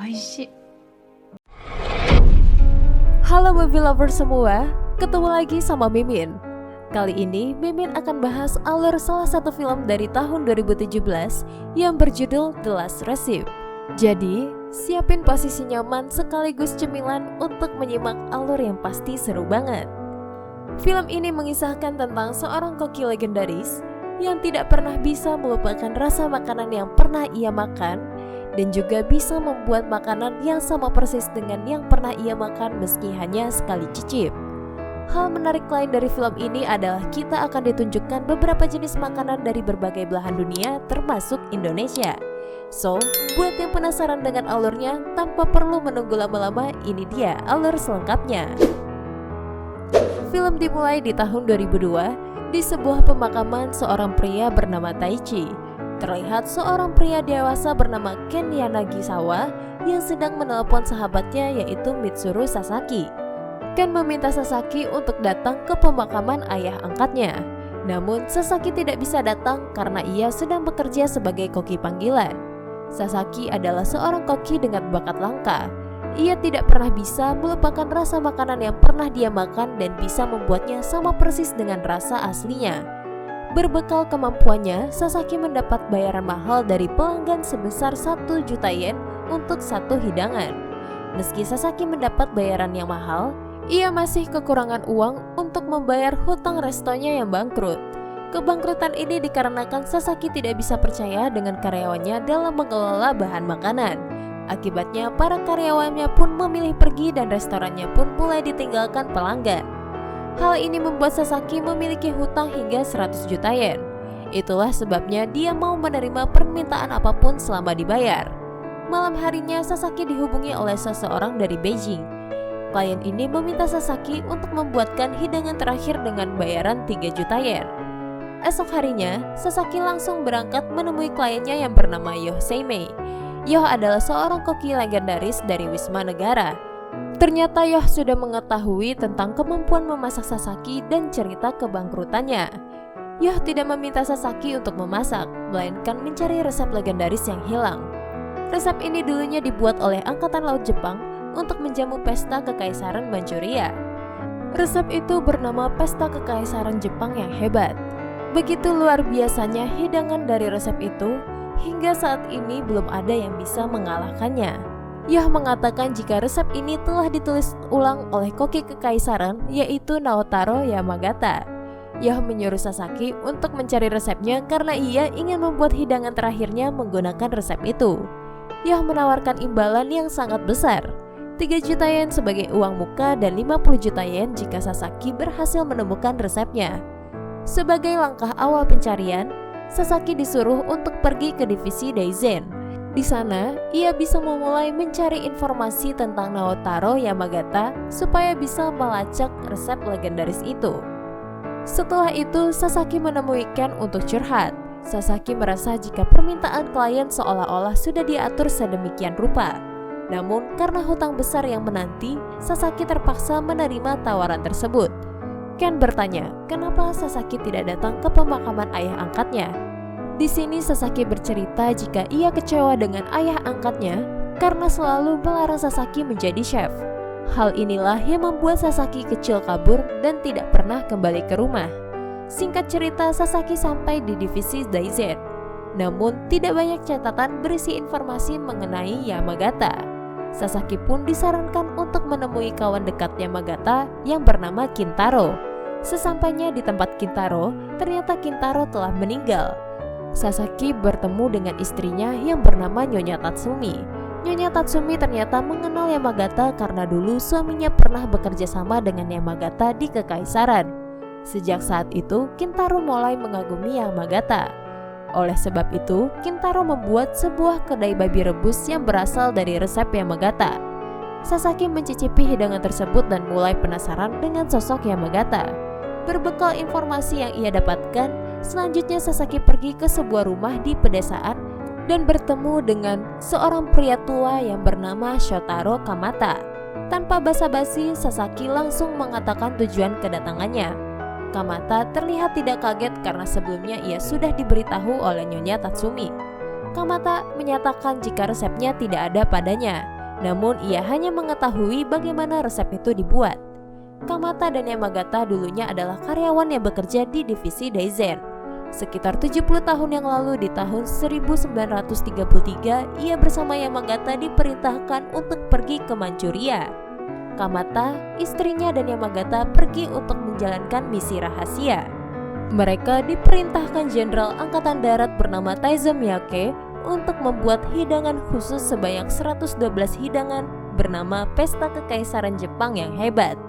Oishi. Halo movie lover semua, ketemu lagi sama Mimin. Kali ini Mimin akan bahas alur salah satu film dari tahun 2017 yang berjudul The Last Receipt. Jadi, siapin posisi nyaman sekaligus cemilan untuk menyimak alur yang pasti seru banget. Film ini mengisahkan tentang seorang koki legendaris yang tidak pernah bisa melupakan rasa makanan yang pernah ia makan dan juga bisa membuat makanan yang sama persis dengan yang pernah ia makan meski hanya sekali cicip. Hal menarik lain dari film ini adalah kita akan ditunjukkan beberapa jenis makanan dari berbagai belahan dunia termasuk Indonesia. So, buat yang penasaran dengan alurnya, tanpa perlu menunggu lama-lama, ini dia alur selengkapnya. Film dimulai di tahun 2002 di sebuah pemakaman seorang pria bernama Taichi. Terlihat seorang pria dewasa bernama Ken Yanagisawa yang sedang menelepon sahabatnya yaitu Mitsuru Sasaki. Ken meminta Sasaki untuk datang ke pemakaman ayah angkatnya. Namun Sasaki tidak bisa datang karena ia sedang bekerja sebagai koki panggilan. Sasaki adalah seorang koki dengan bakat langka. Ia tidak pernah bisa melupakan rasa makanan yang pernah dia makan dan bisa membuatnya sama persis dengan rasa aslinya. Berbekal kemampuannya, Sasaki mendapat bayaran mahal dari pelanggan sebesar 1 juta yen untuk satu hidangan. Meski Sasaki mendapat bayaran yang mahal, ia masih kekurangan uang untuk membayar hutang restonya yang bangkrut. Kebangkrutan ini dikarenakan Sasaki tidak bisa percaya dengan karyawannya dalam mengelola bahan makanan. Akibatnya, para karyawannya pun memilih pergi dan restorannya pun mulai ditinggalkan pelanggan. Hal ini membuat Sasaki memiliki hutang hingga 100 juta yen. Itulah sebabnya dia mau menerima permintaan apapun selama dibayar. Malam harinya, Sasaki dihubungi oleh seseorang dari Beijing. Klien ini meminta Sasaki untuk membuatkan hidangan terakhir dengan bayaran 3 juta yen. Esok harinya, Sasaki langsung berangkat menemui kliennya yang bernama Yoh Seimei. Yoh adalah seorang koki legendaris dari Wisma Negara. Ternyata Yoh sudah mengetahui tentang kemampuan memasak Sasaki dan cerita kebangkrutannya. Yoh tidak meminta Sasaki untuk memasak, melainkan mencari resep legendaris yang hilang. Resep ini dulunya dibuat oleh Angkatan Laut Jepang untuk menjamu pesta kekaisaran Manchuria. Resep itu bernama Pesta Kekaisaran Jepang yang hebat. Begitu luar biasanya hidangan dari resep itu, hingga saat ini belum ada yang bisa mengalahkannya. Yoh mengatakan jika resep ini telah ditulis ulang oleh koki kekaisaran yaitu Naotaro Yamagata. Yoh menyuruh Sasaki untuk mencari resepnya karena ia ingin membuat hidangan terakhirnya menggunakan resep itu. Yoh menawarkan imbalan yang sangat besar, 3 juta yen sebagai uang muka dan 50 juta yen jika Sasaki berhasil menemukan resepnya. Sebagai langkah awal pencarian, Sasaki disuruh untuk pergi ke divisi Daizen. Di sana, ia bisa memulai mencari informasi tentang Naotaro Yamagata supaya bisa melacak resep legendaris itu. Setelah itu, Sasaki menemui Ken untuk curhat. Sasaki merasa jika permintaan klien seolah-olah sudah diatur sedemikian rupa. Namun, karena hutang besar yang menanti, Sasaki terpaksa menerima tawaran tersebut. Ken bertanya, kenapa Sasaki tidak datang ke pemakaman ayah angkatnya? Di sini Sasaki bercerita jika ia kecewa dengan ayah angkatnya karena selalu melarang Sasaki menjadi chef. Hal inilah yang membuat Sasaki kecil kabur dan tidak pernah kembali ke rumah. Singkat cerita, Sasaki sampai di divisi Daizen. Namun, tidak banyak catatan berisi informasi mengenai Yamagata. Sasaki pun disarankan untuk menemui kawan dekat Yamagata yang bernama Kintaro. Sesampainya di tempat Kintaro, ternyata Kintaro telah meninggal. Sasaki bertemu dengan istrinya yang bernama Nyonya Tatsumi. Nyonya Tatsumi ternyata mengenal Yamagata karena dulu suaminya pernah bekerja sama dengan Yamagata di Kekaisaran. Sejak saat itu, Kintaro mulai mengagumi Yamagata. Oleh sebab itu, Kintaro membuat sebuah kedai babi rebus yang berasal dari resep Yamagata. Sasaki mencicipi hidangan tersebut dan mulai penasaran dengan sosok Yamagata. Berbekal informasi yang ia dapatkan, Selanjutnya Sasaki pergi ke sebuah rumah di pedesaan dan bertemu dengan seorang pria tua yang bernama Shotaro Kamata. Tanpa basa-basi, Sasaki langsung mengatakan tujuan kedatangannya. Kamata terlihat tidak kaget karena sebelumnya ia sudah diberitahu oleh Nyonya Tatsumi. Kamata menyatakan jika resepnya tidak ada padanya, namun ia hanya mengetahui bagaimana resep itu dibuat. Kamata dan Yamagata dulunya adalah karyawan yang bekerja di divisi Daizen. Sekitar 70 tahun yang lalu di tahun 1933, ia bersama Yamagata diperintahkan untuk pergi ke Manchuria. Kamata, istrinya dan Yamagata pergi untuk menjalankan misi rahasia. Mereka diperintahkan Jenderal Angkatan Darat bernama Taizo Miyake untuk membuat hidangan khusus sebanyak 112 hidangan bernama Pesta Kekaisaran Jepang yang hebat.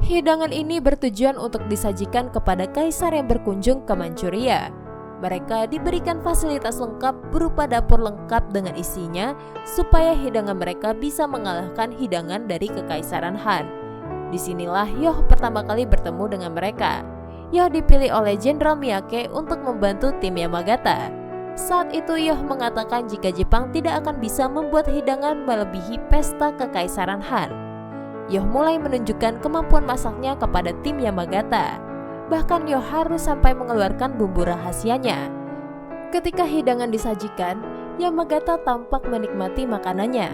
Hidangan ini bertujuan untuk disajikan kepada kaisar yang berkunjung ke Manchuria. Mereka diberikan fasilitas lengkap berupa dapur lengkap dengan isinya supaya hidangan mereka bisa mengalahkan hidangan dari Kekaisaran Han. Disinilah Yoh pertama kali bertemu dengan mereka. Yoh dipilih oleh Jenderal Miyake untuk membantu tim Yamagata. Saat itu Yoh mengatakan jika Jepang tidak akan bisa membuat hidangan melebihi pesta Kekaisaran Han. Yoh mulai menunjukkan kemampuan masaknya kepada tim Yamagata. Bahkan Yoh harus sampai mengeluarkan bumbu rahasianya. Ketika hidangan disajikan, Yamagata tampak menikmati makanannya.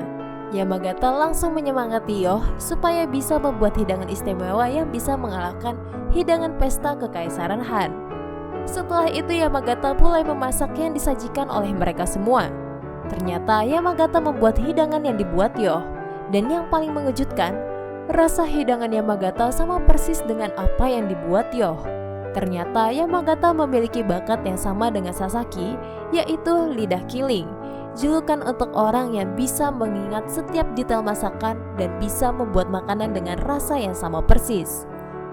Yamagata langsung menyemangati Yoh supaya bisa membuat hidangan istimewa yang bisa mengalahkan hidangan pesta Kekaisaran Han. Setelah itu Yamagata mulai memasak yang disajikan oleh mereka semua. Ternyata Yamagata membuat hidangan yang dibuat Yoh. Dan yang paling mengejutkan, rasa hidangan Yamagata sama persis dengan apa yang dibuat Yoh. Ternyata Yamagata memiliki bakat yang sama dengan Sasaki, yaitu lidah killing, julukan untuk orang yang bisa mengingat setiap detail masakan dan bisa membuat makanan dengan rasa yang sama persis.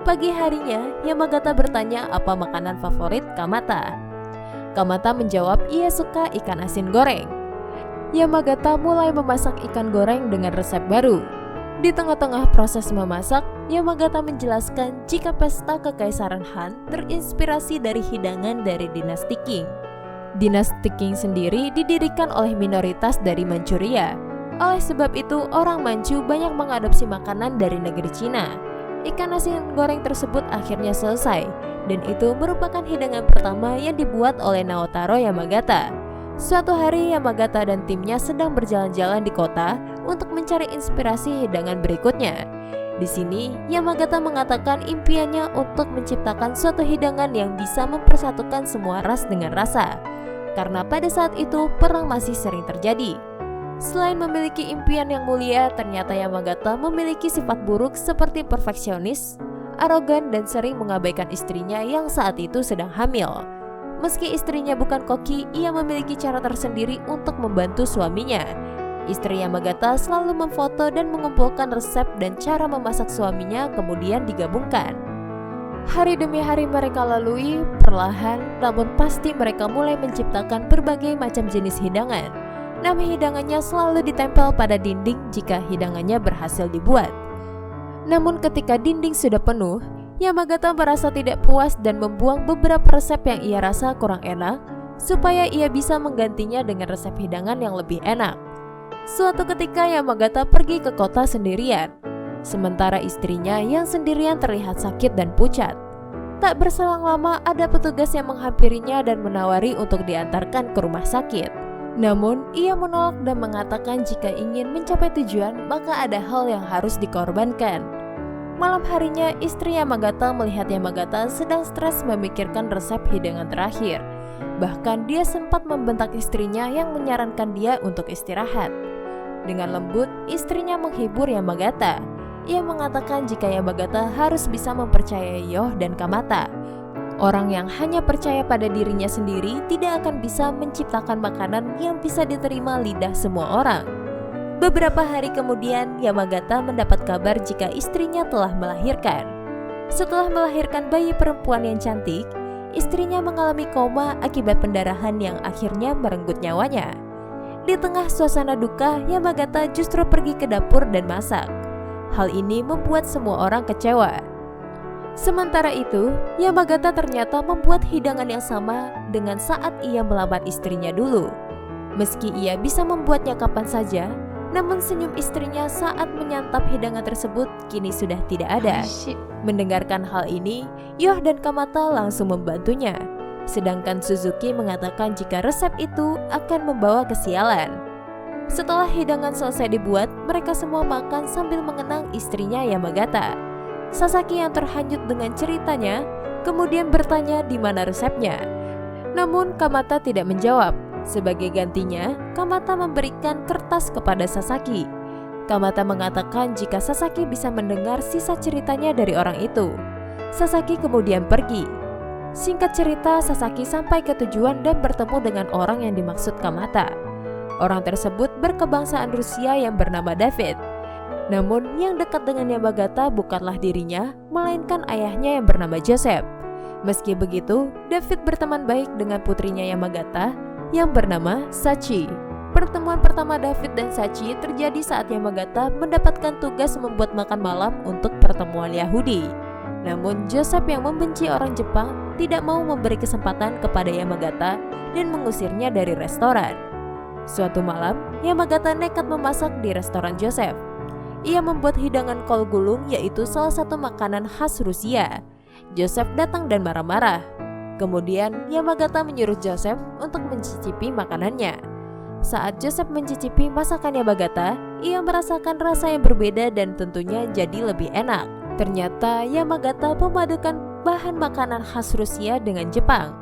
Pagi harinya, Yamagata bertanya apa makanan favorit Kamata. Kamata menjawab ia suka ikan asin goreng. Yamagata mulai memasak ikan goreng dengan resep baru. Di tengah-tengah proses memasak, Yamagata menjelaskan jika pesta Kekaisaran Han terinspirasi dari hidangan dari dinasti Qing. Dinasti Qing sendiri didirikan oleh minoritas dari Manchuria. Oleh sebab itu, orang Manchu banyak mengadopsi makanan dari negeri Cina. Ikan asin goreng tersebut akhirnya selesai, dan itu merupakan hidangan pertama yang dibuat oleh Naotaro Yamagata. Suatu hari Yamagata dan timnya sedang berjalan-jalan di kota untuk mencari inspirasi hidangan berikutnya. Di sini, Yamagata mengatakan impiannya untuk menciptakan suatu hidangan yang bisa mempersatukan semua ras dengan rasa. Karena pada saat itu perang masih sering terjadi. Selain memiliki impian yang mulia, ternyata Yamagata memiliki sifat buruk seperti perfeksionis, arogan, dan sering mengabaikan istrinya yang saat itu sedang hamil. Meski istrinya bukan koki, ia memiliki cara tersendiri untuk membantu suaminya. Istri Yamagata selalu memfoto dan mengumpulkan resep dan cara memasak suaminya kemudian digabungkan. Hari demi hari mereka lalui, perlahan namun pasti mereka mulai menciptakan berbagai macam jenis hidangan. Nama hidangannya selalu ditempel pada dinding jika hidangannya berhasil dibuat. Namun ketika dinding sudah penuh, Yamagata merasa tidak puas dan membuang beberapa resep yang ia rasa kurang enak supaya ia bisa menggantinya dengan resep hidangan yang lebih enak. Suatu ketika Yamagata pergi ke kota sendirian, sementara istrinya yang sendirian terlihat sakit dan pucat. Tak berselang lama ada petugas yang menghampirinya dan menawari untuk diantarkan ke rumah sakit. Namun, ia menolak dan mengatakan jika ingin mencapai tujuan, maka ada hal yang harus dikorbankan. Malam harinya, istri Yamagata melihat Yamagata sedang stres memikirkan resep hidangan terakhir. Bahkan dia sempat membentak istrinya yang menyarankan dia untuk istirahat. Dengan lembut, istrinya menghibur Yamagata. Ia mengatakan jika Yamagata harus bisa mempercayai Yoh dan Kamata. Orang yang hanya percaya pada dirinya sendiri tidak akan bisa menciptakan makanan yang bisa diterima lidah semua orang. Beberapa hari kemudian, Yamagata mendapat kabar jika istrinya telah melahirkan. Setelah melahirkan bayi perempuan yang cantik, istrinya mengalami koma akibat pendarahan yang akhirnya merenggut nyawanya. Di tengah suasana duka, Yamagata justru pergi ke dapur dan masak. Hal ini membuat semua orang kecewa. Sementara itu, Yamagata ternyata membuat hidangan yang sama dengan saat ia melamar istrinya dulu. Meski ia bisa membuatnya kapan saja, namun senyum istrinya saat menyantap hidangan tersebut kini sudah tidak ada. Mendengarkan hal ini, Yoh dan Kamata langsung membantunya. Sedangkan Suzuki mengatakan jika resep itu akan membawa kesialan. Setelah hidangan selesai dibuat, mereka semua makan sambil mengenang istrinya Yamagata. Sasaki yang terhanyut dengan ceritanya kemudian bertanya di mana resepnya. Namun Kamata tidak menjawab. Sebagai gantinya, Kamata memberikan kertas kepada Sasaki. Kamata mengatakan jika Sasaki bisa mendengar sisa ceritanya dari orang itu. Sasaki kemudian pergi. Singkat cerita, Sasaki sampai ke tujuan dan bertemu dengan orang yang dimaksud Kamata. Orang tersebut berkebangsaan Rusia yang bernama David. Namun yang dekat dengan Yamagata bukanlah dirinya, melainkan ayahnya yang bernama Joseph. Meski begitu, David berteman baik dengan putrinya Yamagata yang bernama Sachi. Pertemuan pertama David dan Sachi terjadi saat Yamagata mendapatkan tugas membuat makan malam untuk pertemuan Yahudi. Namun Joseph yang membenci orang Jepang tidak mau memberi kesempatan kepada Yamagata dan mengusirnya dari restoran. Suatu malam, Yamagata nekat memasak di restoran Joseph. Ia membuat hidangan kol gulung, yaitu salah satu makanan khas Rusia. Joseph datang dan marah-marah. Kemudian Yamagata menyuruh Joseph untuk mencicipi makanannya. Saat Joseph mencicipi masakan Yamagata, ia merasakan rasa yang berbeda dan tentunya jadi lebih enak. Ternyata Yamagata memadukan bahan makanan khas Rusia dengan Jepang.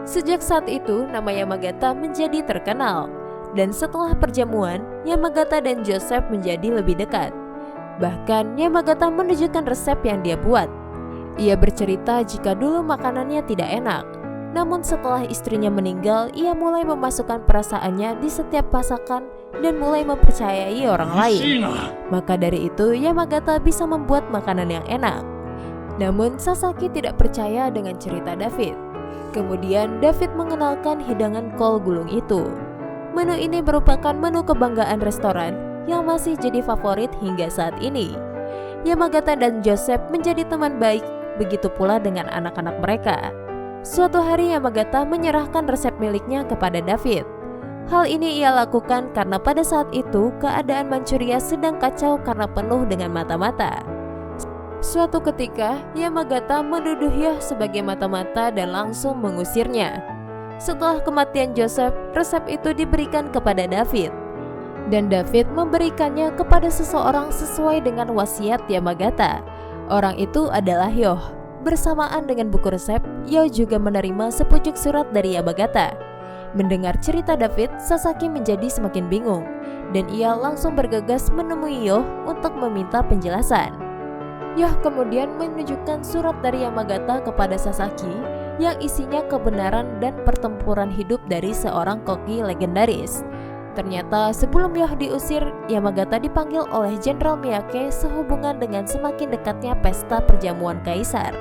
Sejak saat itu, nama Yamagata menjadi terkenal. Dan setelah perjamuan, Yamagata dan Joseph menjadi lebih dekat. Bahkan Yamagata menunjukkan resep yang dia buat. Ia bercerita jika dulu makanannya tidak enak. Namun setelah istrinya meninggal, ia mulai memasukkan perasaannya di setiap masakan dan mulai mempercayai orang lain. Maka dari itu Yamagata bisa membuat makanan yang enak. Namun Sasaki tidak percaya dengan cerita David. Kemudian David mengenalkan hidangan kol gulung itu. Menu ini merupakan menu kebanggaan restoran yang masih jadi favorit hingga saat ini. Yamagata dan Joseph menjadi teman baik, begitu pula dengan anak-anak mereka. Suatu hari Yamagata menyerahkan resep miliknya kepada David. Hal ini ia lakukan karena pada saat itu keadaan Manchuria sedang kacau karena penuh dengan mata-mata. Suatu ketika Yamagata menuduh Yoh sebagai mata-mata dan langsung mengusirnya. Setelah kematian Joseph, resep itu diberikan kepada David. Dan David memberikannya kepada seseorang sesuai dengan wasiat Yamagata. Orang itu adalah Yoh. Bersamaan dengan buku resep, Yoh juga menerima sepucuk surat dari Yamagata. Mendengar cerita David, Sasaki menjadi semakin bingung. Dan ia langsung bergegas menemui Yoh untuk meminta penjelasan. Yoh kemudian menunjukkan surat dari Yamagata kepada Sasaki yang isinya kebenaran dan pertempuran hidup dari seorang koki legendaris. Ternyata sebelum Yoh diusir, Yamagata dipanggil oleh Jenderal Miyake sehubungan dengan semakin dekatnya pesta perjamuan kaisar.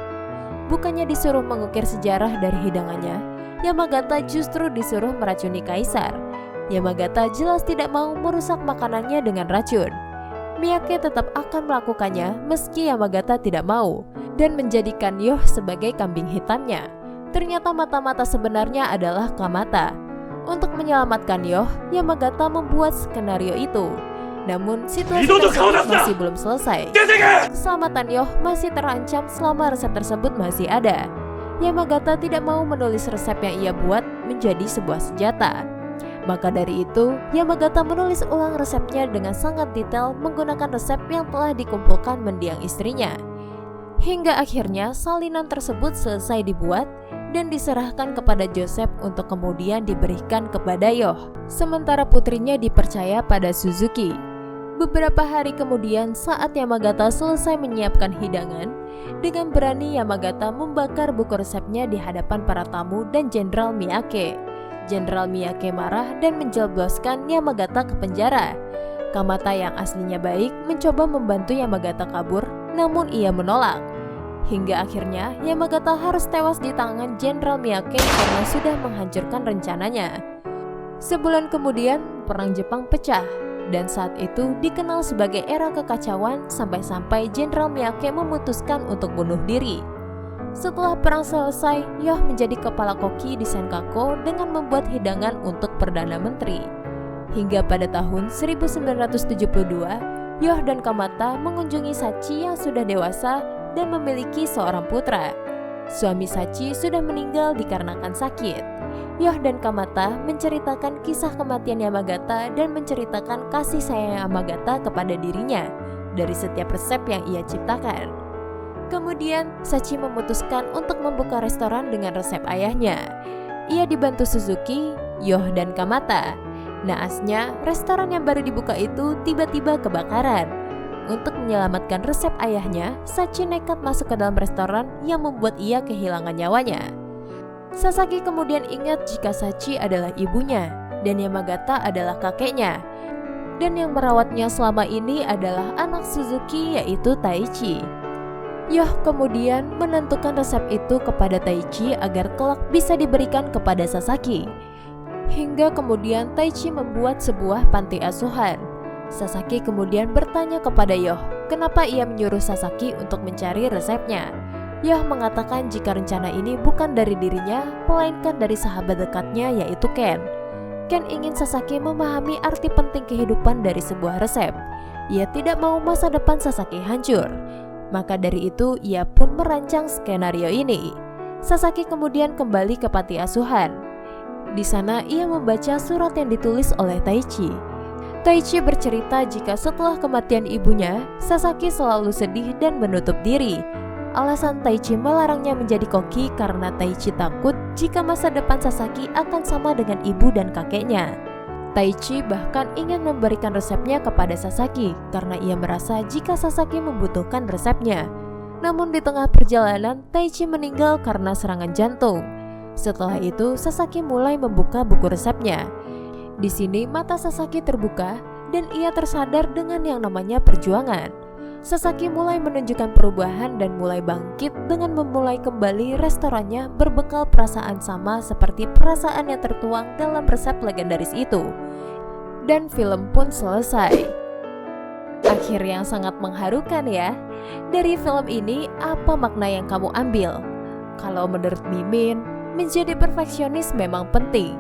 Bukannya disuruh mengukir sejarah dari hidangannya, Yamagata justru disuruh meracuni kaisar. Yamagata jelas tidak mau merusak makanannya dengan racun. Miyake tetap akan melakukannya meski Yamagata tidak mau dan menjadikan Yoh sebagai kambing hitamnya. Ternyata mata-mata sebenarnya adalah Kamata. Untuk menyelamatkan Yoh, Yamagata membuat skenario itu. Namun situasi tersebut masih belum selesai. Keselamatan Yoh masih terancam selama resep tersebut masih ada. Yamagata tidak mau menulis resep yang ia buat menjadi sebuah senjata. Maka dari itu, Yamagata menulis ulang resepnya dengan sangat detail menggunakan resep yang telah dikumpulkan mendiang istrinya. Hingga akhirnya salinan tersebut selesai dibuat dan diserahkan kepada Joseph untuk kemudian diberikan kepada Yoh. Sementara putrinya dipercaya pada Suzuki. Beberapa hari kemudian saat Yamagata selesai menyiapkan hidangan, dengan berani Yamagata membakar buku resepnya di hadapan para tamu dan Jenderal Miyake. Jenderal Miyake marah dan menjebloskan Yamagata ke penjara. Kamata yang aslinya baik mencoba membantu Yamagata kabur, namun ia menolak. Hingga akhirnya Yamagata harus tewas di tangan Jenderal Miyake karena sudah menghancurkan rencananya. Sebulan kemudian, perang Jepang pecah Dan saat itu dikenal sebagai era kekacauan sampai-sampai Jenderal Miyake memutuskan untuk bunuh diri. Setelah perang selesai, Yoh menjadi kepala koki di Senkaku dengan membuat hidangan untuk Perdana Menteri. Hingga pada tahun 1972, Yoh dan Kamata mengunjungi Sachi yang sudah dewasa dan memiliki seorang putra. Suami Sachi sudah meninggal dikarenakan sakit. Yoh dan Kamata menceritakan kisah kematian Yamagata dan menceritakan kasih sayang Yamagata kepada dirinya dari setiap resep yang ia ciptakan. Kemudian, Sachi memutuskan untuk membuka restoran dengan resep ayahnya. Ia dibantu Suzuki, Yoh, dan Kamata. Naasnya, restoran yang baru dibuka itu tiba-tiba kebakaran. Untuk menyelamatkan resep ayahnya, Sachi nekat masuk ke dalam restoran yang membuat ia kehilangan nyawanya. Sasaki kemudian ingat jika Sachi adalah ibunya dan Yamagata adalah kakeknya. Dan yang merawatnya selama ini adalah anak Suzuki yaitu Taichi. Yoh kemudian menentukan resep itu kepada Taichi agar kelak bisa diberikan kepada Sasaki. Hingga kemudian Taichi membuat sebuah panti asuhan. Sasaki kemudian bertanya kepada Yoh, kenapa ia menyuruh Sasaki untuk mencari resepnya. Yoh mengatakan jika rencana ini bukan dari dirinya, melainkan dari sahabat dekatnya yaitu Ken. Ken ingin Sasaki memahami arti penting kehidupan dari sebuah resep. Ia tidak mau masa depan Sasaki hancur. Maka dari itu ia pun merancang skenario ini. Sasaki kemudian kembali ke panti asuhan. Di sana ia membaca surat yang ditulis oleh Taichi. Taichi bercerita jika setelah kematian ibunya, Sasaki selalu sedih dan menutup diri. Alasan Taichi melarangnya menjadi koki karena Taichi takut jika masa depan Sasaki akan sama dengan ibu dan kakeknya. Taichi bahkan ingin memberikan resepnya kepada Sasaki karena ia merasa jika Sasaki membutuhkan resepnya. Namun di tengah perjalanan, Taichi meninggal karena serangan jantung. Setelah itu, Sasaki mulai membuka buku resepnya. Di sini mata Sasaki terbuka dan ia tersadar dengan yang namanya perjuangan. Sasaki mulai menunjukkan perubahan dan mulai bangkit dengan memulai kembali restorannya berbekal perasaan sama seperti perasaan yang tertuang dalam resep legendaris itu. Dan film pun selesai. Akhir yang sangat mengharukan ya. Dari film ini, apa makna yang kamu ambil? Kalau menurut Mimin, menjadi perfeksionis memang penting.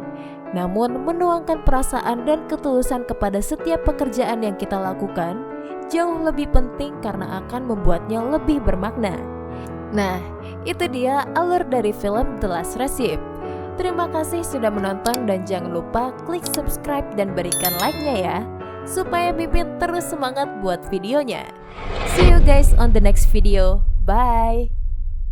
Namun menuangkan perasaan dan ketulusan kepada setiap pekerjaan yang kita lakukan jauh lebih penting karena akan membuatnya lebih bermakna. Nah, itu dia alur dari film The Last Recipe. Terima kasih sudah menonton dan jangan lupa klik subscribe dan berikan like-nya ya, supaya Mimin terus semangat buat videonya. See you guys on the next video. Bye!